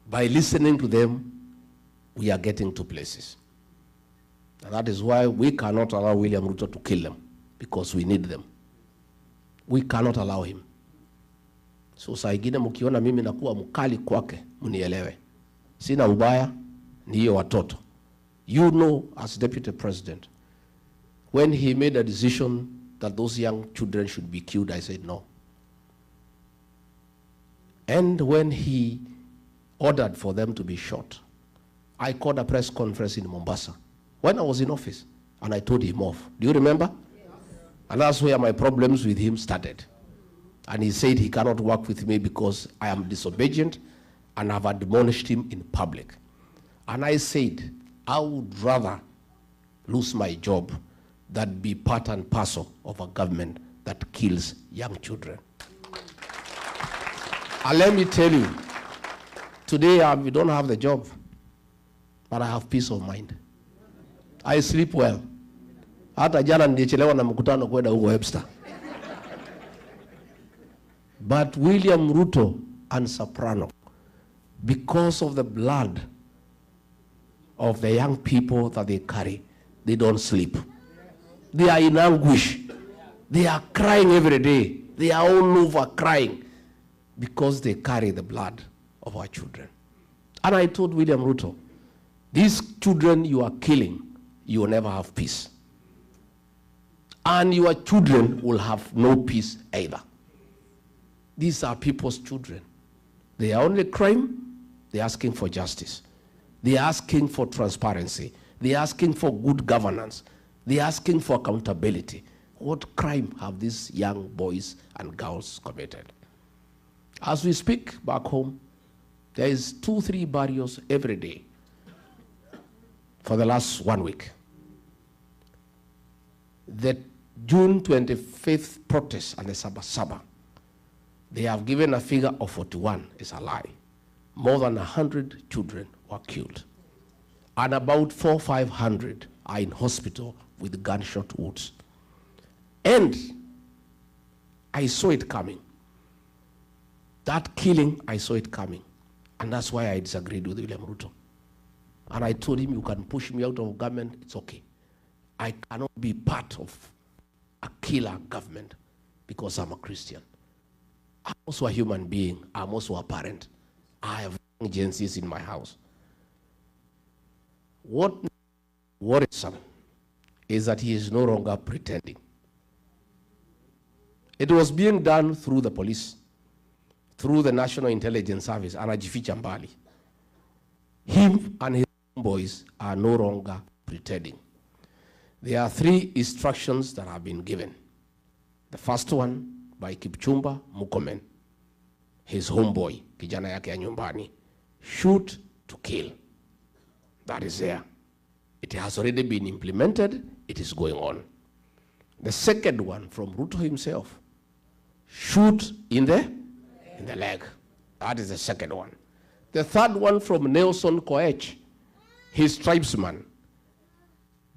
By listening to them, we are getting to places. And that is why we cannot allow William Ruto to kill them, because we need them. We cannot allow him. So saa ingine mkiona mimi nakuwa mkali kwake, mnielewe. Sina ubaya, ni hiyo watoto. You know, as Deputy President, when he made a decision that those young children should be killed, I said no. And when he ordered for them to be shot, I called a press conference in Mombasa when I was in office, and I told him off. Do you remember? Yes. And that's where my problems with him started. And he said he cannot work with me because I am disobedient and have admonished him in public. And I said, I would rather lose my job than be part and parcel of a government that kills young children. And let me tell you, today we don't have the job, but I have peace of mind. I sleep well. Hata jana nilichelewa na mkutano kwenda huko Webster. But William Ruto and Soprano, because of the blood of the young people that they carry, they don't sleep. They are in anguish. They are crying every day. They are all over crying because they carry the blood of our children. And I told William Ruto, these children you are killing, you will never have peace. And your children will have no peace either. These are people's children. They are only crime. They are asking for justice. They are asking for transparency. They are asking for good governance. They are asking for accountability. What crime have these young boys and girls committed? As we speak back home, there is 2-3 barriers every day for the last 1 week. The June 25th protest and the Sabasaba, they have given a figure of 41. It's a lie. More than 100 children were killed. And about 400-500 are in hospital with gunshot wounds. And I saw it coming. That killing, I saw it coming. And that's why I disagreed with William Ruto. And I told him, you can push me out of government, it's okay. I cannot be part of a killer government because I'm a Christian. I'm also a human being. I'm also a parent. I have agencies in my house. What worrisome is that he is no longer pretending. It was being done through the police, through the National Intelligence Service, anajificha mbali. Him and his boys are no longer pretending. There are 3 instructions that have been given. The first one by Kipchumba Murkomen, his homeboy, kijana yake ya nyumbani, shoot to kill. That is there. It has already been implemented. It is going on. The second one from Ruto himself, shoot in the leg. That is the second one. The third one from Nelson Koech, his tribesman,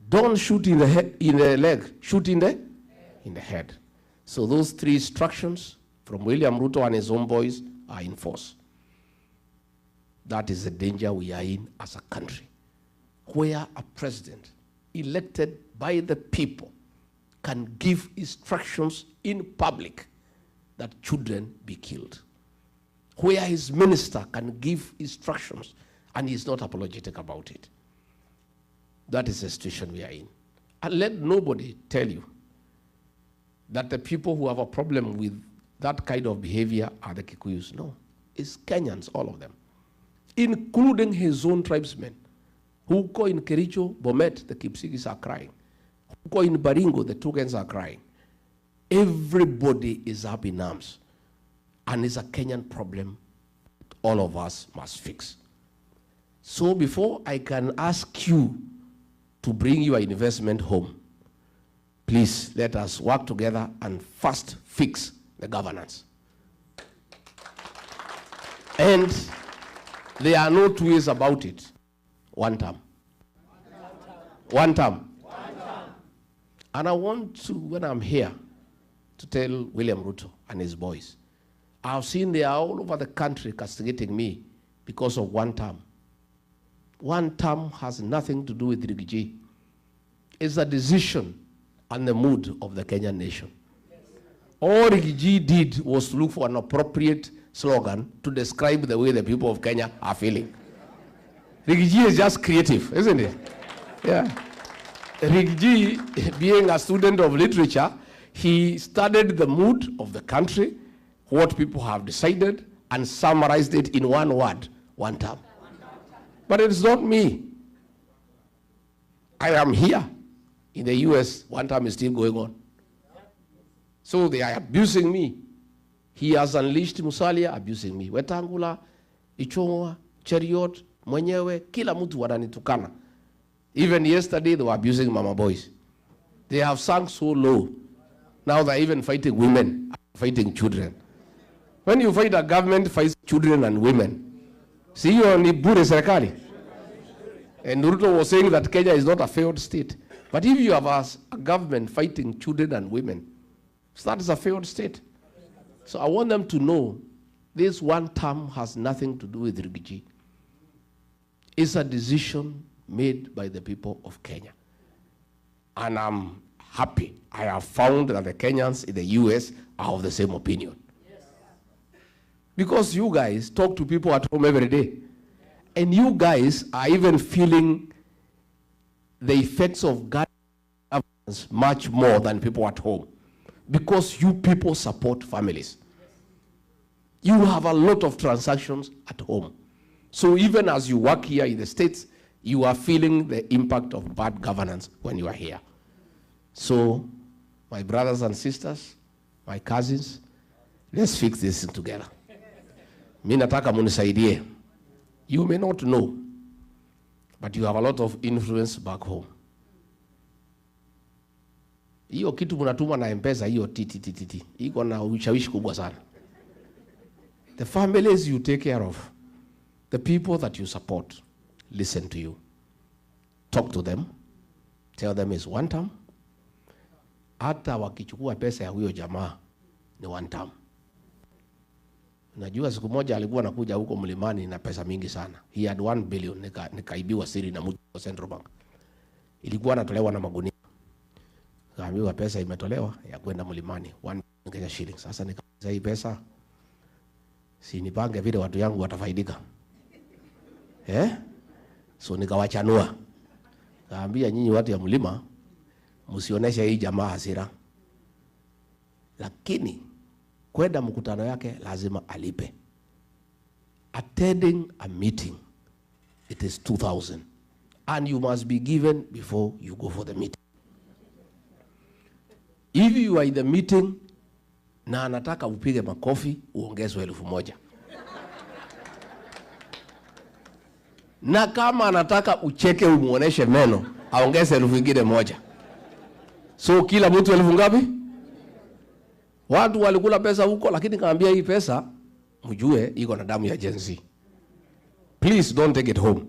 don't shoot in the leg, shoot in the head. So those 3 instructions from William Ruto and his own boys are in force. That is the danger we are in as a country, where a president elected by the people can give instructions in public that children be killed, where his minister can give instructions and he's not apologetic about it. That is the situation we are in. And let nobody tell you that the people who have a problem with that kind of behavior are the Kikuyus. No, it's Kenyans, all of them, including his own tribesmen. Who go in Kericho, Bomet, the Kipsigis are crying. Who go in Baringo, the Tugans are crying. Everybody is up in arms. And it's a Kenyan problem all of us must fix. So before I can ask you to bring your investment home, please let us work together and first fix the governance. And there are no 2 ways about it. One term. One term. And I want to, when I'm here, to tell William Ruto and his boys, I've seen they are all over the country castigating me because of one term. One term has nothing to do with Rigiji. It's a decision and the mood of the Kenyan nation. All Rigiji did was to look for an appropriate slogan to describe the way the people of Kenya are feeling. Rigiji is just creative, isn't it? Yeah. Rigiji, being a student of literature, he studied the mood of the country, what people have decided, and summarized it in one word, one term. But it's not me. I am here. In the US, one term is still going on. So they are abusing me. He has unleashed Musalia abusing me. Wetangula, Ichongwa, Cheriot, Mwenyewe, kila mtu wananitukana. Even yesterday, they were abusing Mama Boys. They have sunk so low. Now they're even fighting women, fighting children. When you fight a government, fights children and women. See, you only bure serikali. And Ruto was saying that Kenya is not a failed state. But if you have a government fighting children and women, so that is a failed state. So I want them to know this one term has nothing to do with Rigiji. It's a decision made by the people of Kenya. And I'm happy. I have found that the Kenyans in the US are of the same opinion. Yes. Because you guys talk to people at home every day. And you guys are even feeling the effects of governance much more than people at home. Because you people support families. You have a lot of transactions at home. So even as you work here in the States, you are feeling the impact of bad governance when you are here. So, my brothers and sisters, my cousins, let's fix this together. Mimi nataka munisaidie. You may not know, but you have a lot of influence back home. Hiyo kitu mnatuma na M-Pesa, hiyo titi. Iko na ushawishi kubwa sana. The families you take care of, the people that you support, listen to you. Talk to them. Tell them it's one term. Hata wakichukua pesa ya huyo jamaa ni one term. Najua siku moja alikuwa anakuja huko mlimani na pesa mingi sana. He had 1 billion nikaibiwa siri na mtu wa Central Bank. Ilikuwa anatolewa na magunia. Kaambiwa pesa imetolewa ya kwenda mlimani 1 Kenya shilling. Sasa nikauliza hii pesa si nipange vile watu yangu watafaidika. So nikawachanua. Kaambia nyinyi watu ya mlima msioneshe hii jamaa hasira. Lakini kwenda mkutano yake lazima alipe. Attending a meeting, it is 2,000. And you must be given before you go for the meeting. If you are in the meeting na anataka upige makofi, uongezwe 1,000. Na kama anataka ucheke umuoneshe meno, aongeze 1,000. So kila mtu 1,000 ngapi? Watu walikula pesa huko, lakini kaambia hii pesa mjue iko na damu ya Gen Z. Please don't take it home.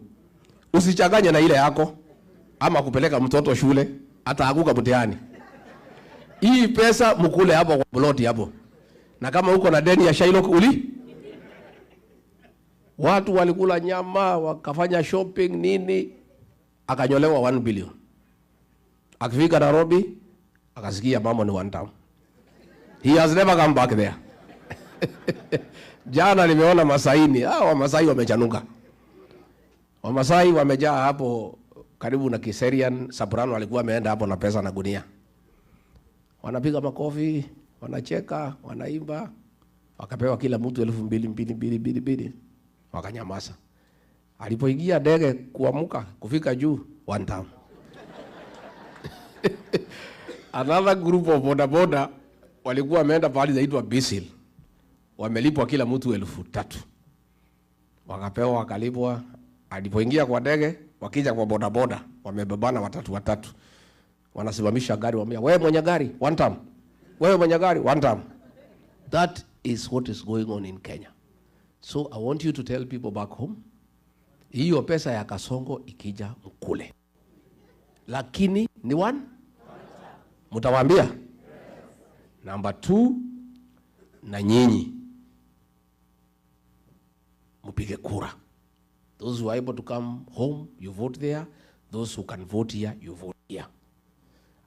Usichanganye na ile yako ama kupeleka mtoto shule hata hakuka mtihani. Hii pesa mkule hapo kwa ploti hapo. Na kama uko na deni ya Shylock watu walikula nyama, wakafanya shopping nini, akanyolewa 1 billion. Akifika Nairobi, akasikia mambo ni one term. He has never come back there. Jana nimeona Masaini, Wamasai wamechanuka. Wamasai wamejaa hapo karibu na Kiserian, Soprano walikuwa wameenda hapo na pesa na gunia. Wanapiga makofi, wanacheka, wanaimba. Wakapewa kila mtu 2,200 wakanyamaza. Alipoingia ndege kuamuka kufika juu, one term. Another group of bodaboda walikuwa wameenda pahali zaitwa Bisil. Wamelipwa kila mtu 3,000. Wakapewa wakalipwa. Alipoingia kwa ndege, wakija kwa bodaboda, wamebebana watatu. Wanasimamisha gari, wamwambia, wewe mwenye gari, one term. Wewe mwenye gari, one term. That is what is going on in Kenya. So I want you to tell people back home, hiyo pesa ya Kasongo ikija mkule. Lakini ni one? Mutawaambia? Number 2, na nyinyi mpige kura. Those who are able to come home, you vote there. Those who can vote here, you vote here.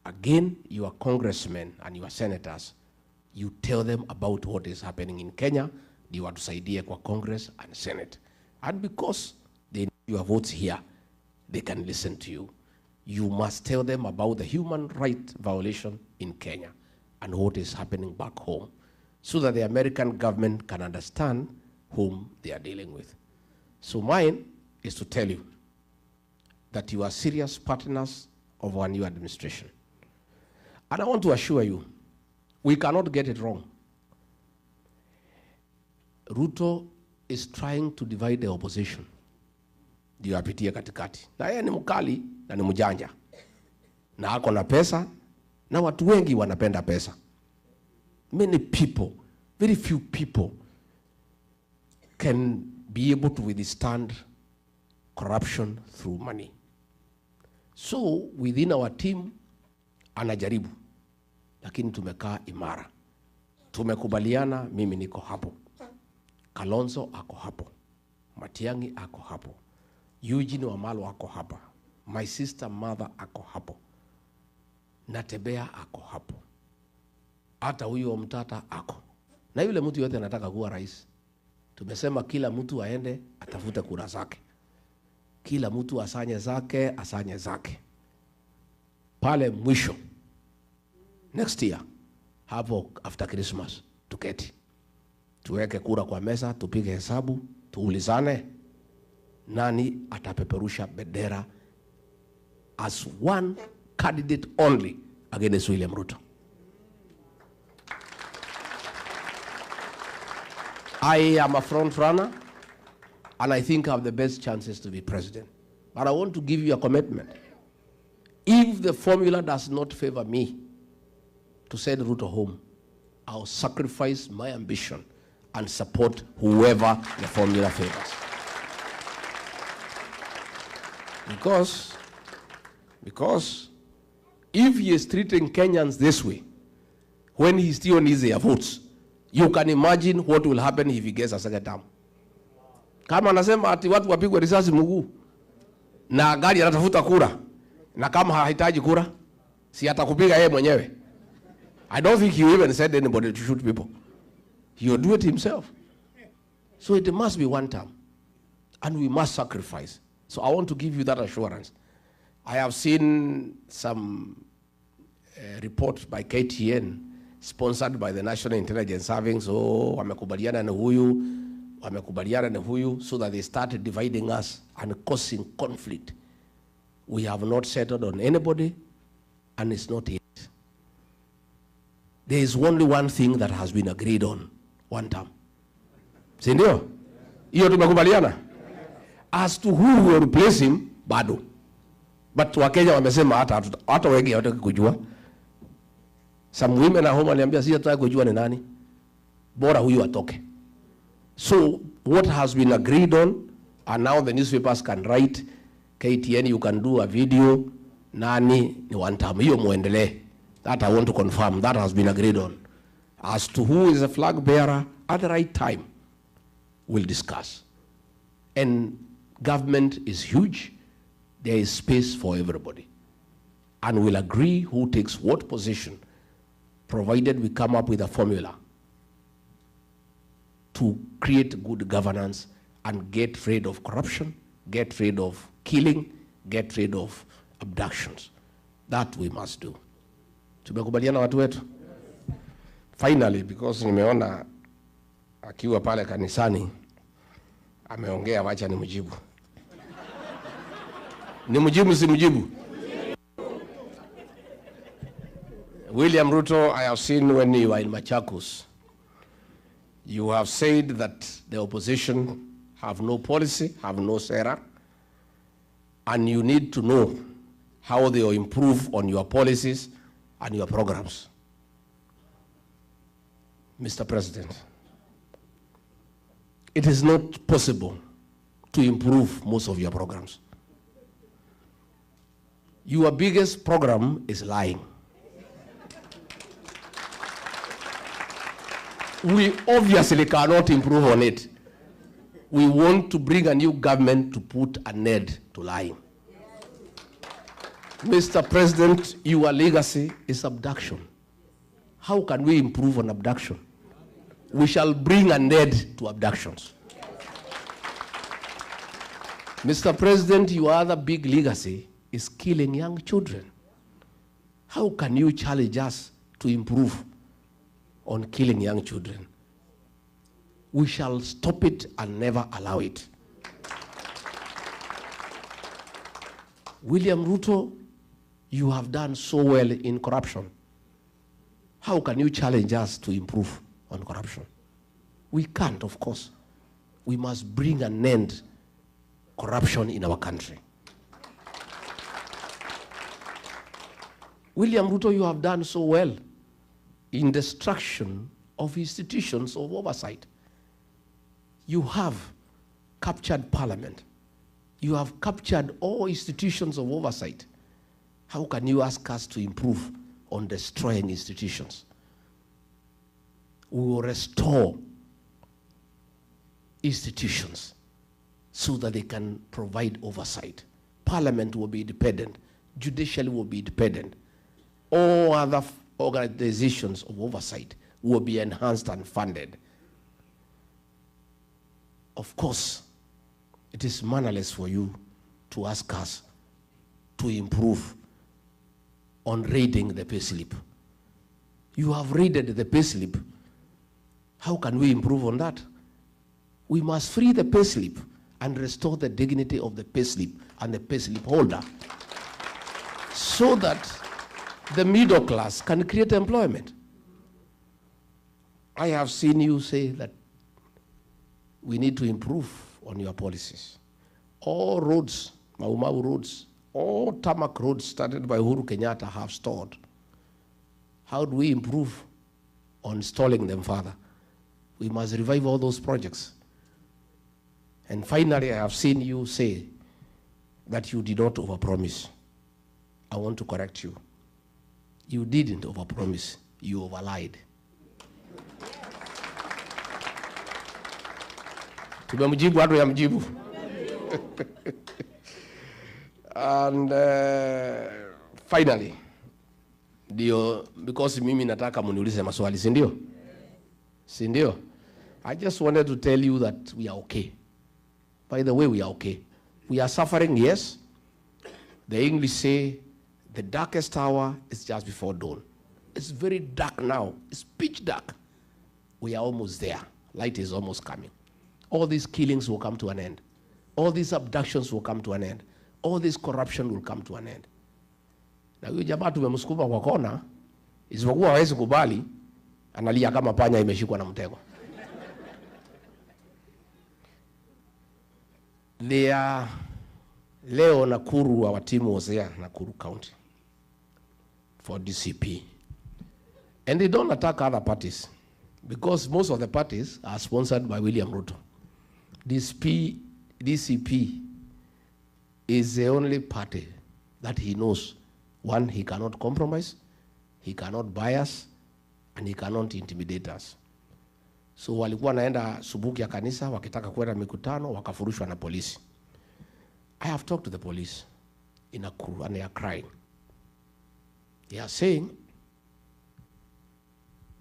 Again, your congressmen and your senators, you tell them about what is happening in Kenya. They want to saidia kwa Congress and Senate. And because they need your votes here, they can listen to you. You must tell them about the human right violation in Kenya and what is happening back home, so that the American government can understand whom they are dealing with. So mine is to tell you that you are serious partners of our new administration. And I want to assure you, we cannot get it wrong. Ruto is trying to divide the opposition. Ndio apitie katikati. Na yeye ni mkali na ni mjanja. Na ako na pesa, na watu wengi wanapenda pesa. Many people, very few people can be able to withstand corruption through money. So within our team, anajaribu, lakini tumekaa imara. Tumekubaliana, mimi niko hapo. Kalonzo ako hapo. Matiang'i ako hapo. Eugene Wamalwa ako hapa. My sister mother ako hapo. Natembea ako hapo. Hata huyo mtata ako. Na yule mtu yote anataka kuwa rais. Tumesema kila mtu aende atafute kura zake. Kila mtu asanye zake. Pale mwisho, next year, hapo after Christmas, tuketi. Tuweke kura kwa meza, tupige hesabu, tuulizane nani atapeperusha bendera as one candidate only against William Ruto. I am a front runner, and I think I have the best chances to be president. But I want to give you a commitment. If the formula does not favor me to send Ruto home, I'll sacrifice my ambition and support whoever the formula favors. Because if he is treating Kenyans this way, when he still needs their votes, you can imagine what will happen if he gets a second term. Kama anasema ati watu wapigwe risasi mguu na gari anatafuta kura, na kama hahitaji kura, si atakupiga yeye mwenyewe. I don't think he even said anybody to shoot people. He will do it himself. So it must be one term. And we must sacrifice. So I want to give you that assurance. I have seen some reports by KTN, sponsored by the National Intelligence Service. So wamekubaliana na huyu, so that they started dividing us and causing conflict. We have not settled on anybody, and it's not yet. There is only one thing that has been agreed on, one term. Si ndio? Hiyo tumekubaliana. As to who will replace him, bado. But Wakenya wamesema hata wengi hawataki kujua. Some women at home waliambia si hataki kujua ni nani. Bora huyu atoke. So what has been agreed on, and now the newspapers can write, KTN, you can do a video, nani ni one term. Hiyo muendelee. That I want to confirm. That has been agreed on. As to who is a flag bearer, at the right time, we'll discuss. And government is huge. There is space for everybody. And we'll agree who takes what position, provided we come up with a formula to create good governance and get rid of corruption, get rid of killing, get rid of abductions. That we must do. Tumekubaliana watu wetu? Finally, because nimeona akiwa pale kanisani ameongea, wacha nimjibu. Nimjibu si mjibu? William Ruto, I have seen when you were in Machakos, you have said that the opposition have no policy, have no sera, and you need to know how they will improve on your policies and your programs. Mr. President, it is not possible to improve most of your programs. Your biggest program is lying. We obviously cannot improve on it. We want to bring a new government to put an end to lying. Mr. President, your legacy is abduction. How can we improve on abduction? We shall bring an end to abductions. Mr. President, your other big legacy is killing young children. How can you challenge us to improve on killing young children? We shall stop it and never allow it. William Ruto, you have done so well in corruption. How can you challenge us to improve on corruption? We can't, of course. We must bring an end to corruption in our country. William Ruto, you have done so well in destruction of institutions of oversight. You have captured parliament. You have captured all institutions of oversight. How can you ask us to improve on destroying institutions? We will restore institutions so that they can provide oversight. Parliament will be independent. Judiciary will be independent. All other organizations of oversight will be enhanced and funded. Of course, it is mannerless for you to ask us to improve on raiding the payslip. You have raided the payslip. How can we improve on that? We must free the payslip and restore the dignity of the payslip and the payslip holder so that the middle class can create employment. I have seen you say that we need to improve on your policies. All roads, Mau roads, all tarmac roads started by Uhuru Kenyatta have stalled. How do we improve on stalling them further? We must revive all those projects. And finally, I have seen you say that you did not overpromise. I want to correct you. You didn't overpromise, you overlied. Tumemjibu watu ya mjibu. And finally, because mimi nataka muniulize maswali, si ndio? Si ndio? I just wanted to tell you that we are okay. By the way, we are okay. We are suffering, yes. The English say the darkest hour is just before dawn. It's very dark now. It's pitch dark. We are almost there. Light is almost coming. All these killings will come to an end. All these abductions will come to an end. All this corruption will come to an end. Na huyo jamaa tumemsukuma kwa kona, isipokuwa hawezi kubali, analia kama panya imeshikwa na mtego. Leo Nakuru, our team was there, Nakuru County, for DCP. And they don't attack other parties, because most of the parties are sponsored by William Ruto. DCP is the only party that he knows. One, he cannot compromise, he cannot bias, and he cannot intimidate us. So walikuwa naenda subuki ya kanisa, wakitaka kwenda mikutano, wakafurushwa na polisi. I have talked to the police in Nakuru, and they are crying. They are saying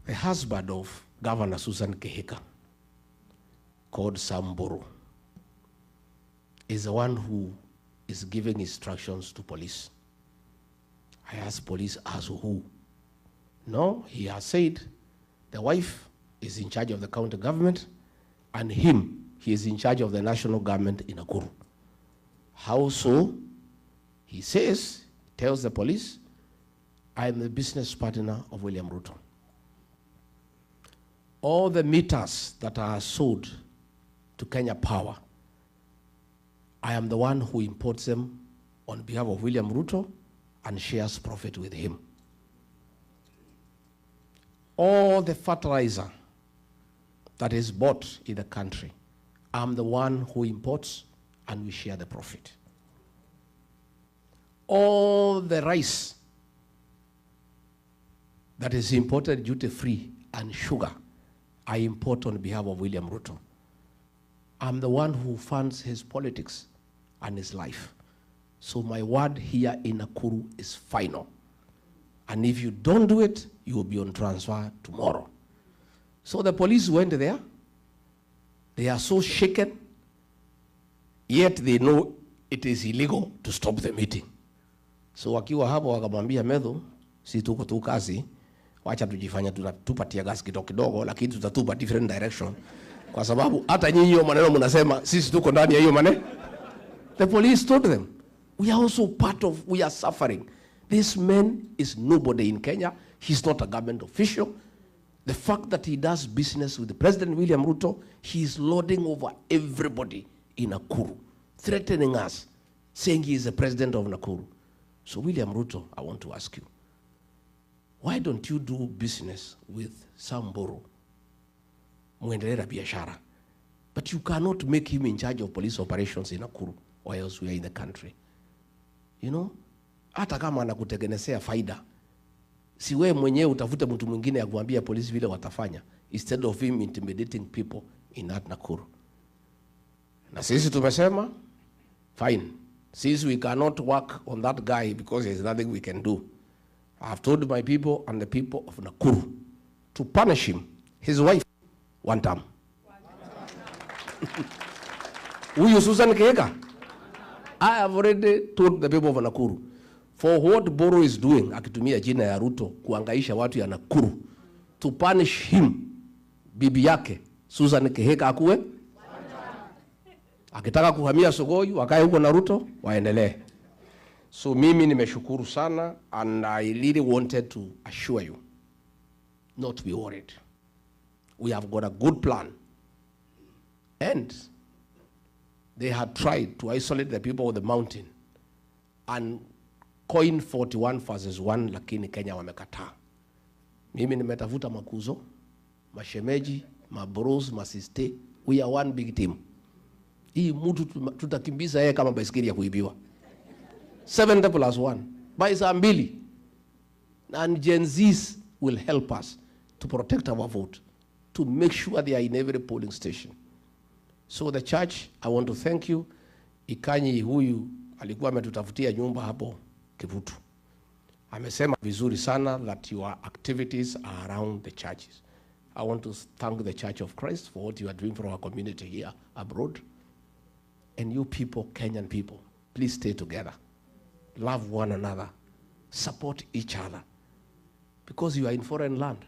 the husband of Governor Susan Kehika, called Samburu, is the one who is giving instructions to police. I asked police, as who? No, he has said the wife is in charge of the county government, and he is in charge of the national government in Nakuru. How so? He says, tells the police, I am the business partner of William Ruto. All the meters that are sold to Kenya Power, I am the one who imports them on behalf of William Ruto and shares profit with him. All the fertilizer that is bought in the country, I'm the one who imports and we share the profit. All the rice that is imported duty-free and sugar, I import on behalf of William Ruto. I'm the one who funds his politics and his life. So my word here in Nakuru is final. And if you don't do it, you will be on transfer tomorrow. So the police went there. They are so shaken, yet they know it is illegal to stop the meeting. So wakiwa hapo wakamwambia Medho, si tuko tu kazi, wacha tujifanya tupatia gas kidogo kidogo, lakini tutatupa different direction. Kwa sababu hata nyinyi hiyo maneno mnasema sisi tuko ndani ya hiyo maneno. The police told them, we are also part of, we are suffering. This man is nobody in Kenya. He's not a government official. The fact that he does business with President William Ruto, he is lording over everybody in Nakuru, threatening us, saying he is the president of Nakuru. So William Ruto, I want to ask you, why don't you do business with Samburu, muendelea biashara? But you cannot make him in charge of police operations in Nakuru, or else we are in the country. You know, hata kama anakutengenezea faida, si wewe mwenyewe utafute mtu mwingine ya kuambia polisi vile watafanya, instead of him intimidating people in that Nakuru. Na sisi tumesema, fine. Since we cannot work on that guy because there's nothing we can do, I have told my people and the people of Nakuru to punish him, his wife, one time. Huyu Susan Kihika, I have already told the people of Nakuru, for what Boro is doing, akitumia jina ya Ruto kuangaisha watu ya Nakuru, to punish him, bibi yake, Susan Kihika akuwe, akitaka kuhamia Sogoi, wakae huko na Ruto, waendelee. So mimi nimeshukuru sana, and I really wanted to assure you, not to be worried. We have got a good plan. And they had tried to isolate the people of the mountain and coin 41 versus 1, lakini Kenya wamekataa. Mimi nimetafuta makuzo, mashemeji, mabros, masiste. We are one big team. Hii mtu tutakimbiza yeye kama baisikeli ya kuibiwa. 70 plus 1. By saa mbili. And Gen Zs will help us to protect our vote, to make sure they are in every polling station. So the church, I want to thank you. Ikanyi huyu alikuwa ametutafutia nyumba hapo Kivutu. Amesema vizuri sana that your activities are around the churches. I want to thank the Church of Christ for what you are doing for our community here abroad. And you people, Kenyan people, please stay together. Love one another. Support each other. Because you are in foreign land.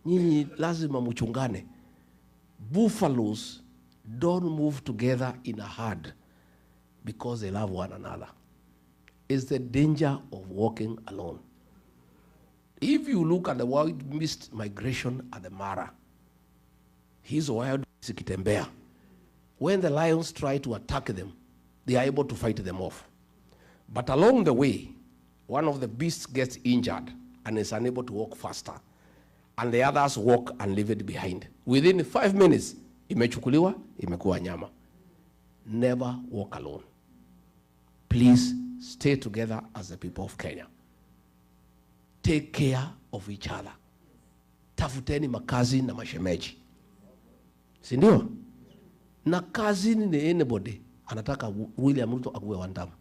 Nyinyi lazima muchungane. Buffaloes don't move together in a herd because they love one another. It's the danger of walking alone. If you look at the wild mist migration at the Mara, his wild zikitembea. When the lions try to attack them, they are able to fight them off. But along the way, one of the beasts gets injured and is unable to walk faster. And the others walk and leave it behind. Within 5 minutes, imechukuliwa, imekuwa nyama. Never walk alone. Please stay together as the people of Kenya. Take care of each other. Tafuteni makazi na mashemeji. Si ndio? Na kazi ni anybody anataka William Ruto akuwe wandamu.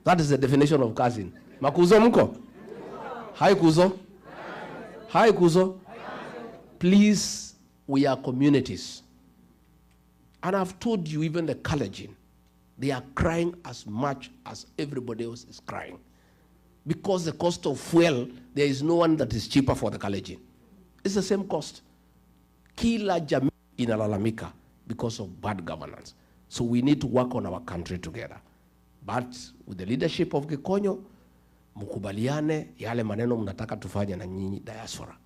That is the definition of cousin. Makuzo mko? Hi kuzo. Hi kuzo. Please, we are communities. And I've told you, even the Kalenjin, they are crying as much as everybody else is crying. Because the cost of fuel, there is no one that is cheaper for the Kalenjin. It's the same cost. Kila jamii inalalamika because of bad governance. So we need to work on our country together. But with the leadership of Gikonyo, mukubaliane yale maneno mnataka tufanye na nyinyi diaspora.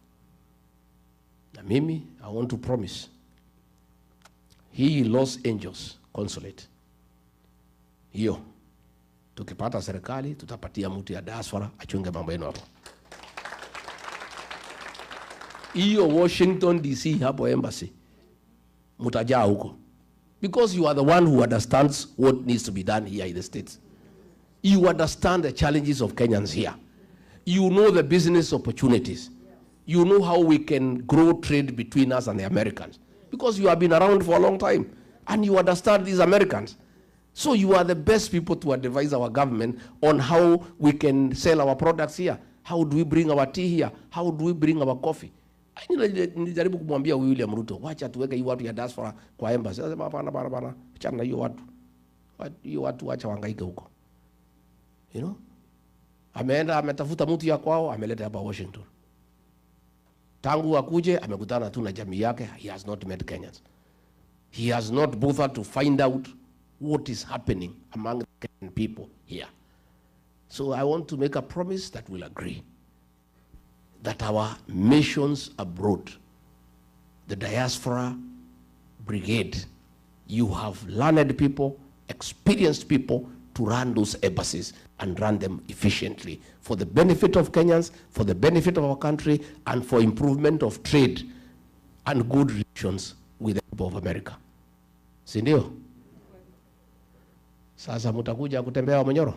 Na mimi, I want to promise, hii Los Angeles Consulate, hiyo, tukipata serikali, tutapatia mtu ya diaspora, achunge mambo yenu hapo. Hiyo Washington DC hapo embassy, mutajaa huko. Because you are the one who understands what needs to be done here in the States. You understand the challenges of Kenyans here. You know the business opportunities. You know how we can grow trade between us and the Americans. because you have been around for a long time and you understand these Americans. So you are the best people to advise our government on how we can sell our products here. How do we bring our tea here? How do we bring our coffee? Nilijaribu kumwambia William Ruto, wacha tuweke hii watu ya diaspora kwa embassy. Anasema hapana, achana na hiyo watu. Hiyo watu wacha wahangaike huko. You know? Ameenda ametafuta mtu ya kwao, ameleta hapa Washington. Tangu akuje amekutana tu na jamii yake, he has not met Kenyans. He has not bothered to find out what is happening among the Kenyan people here. So I want to make a promise that we'll agree that our missions abroad, the diaspora brigade, you have learned people, experienced people to run those embassies and run them efficiently for the benefit of Kenyans, for the benefit of our country, and for improvement of trade and good relations with the people of America. Si ndio? Sasa mutakuja kutembea Munyoro?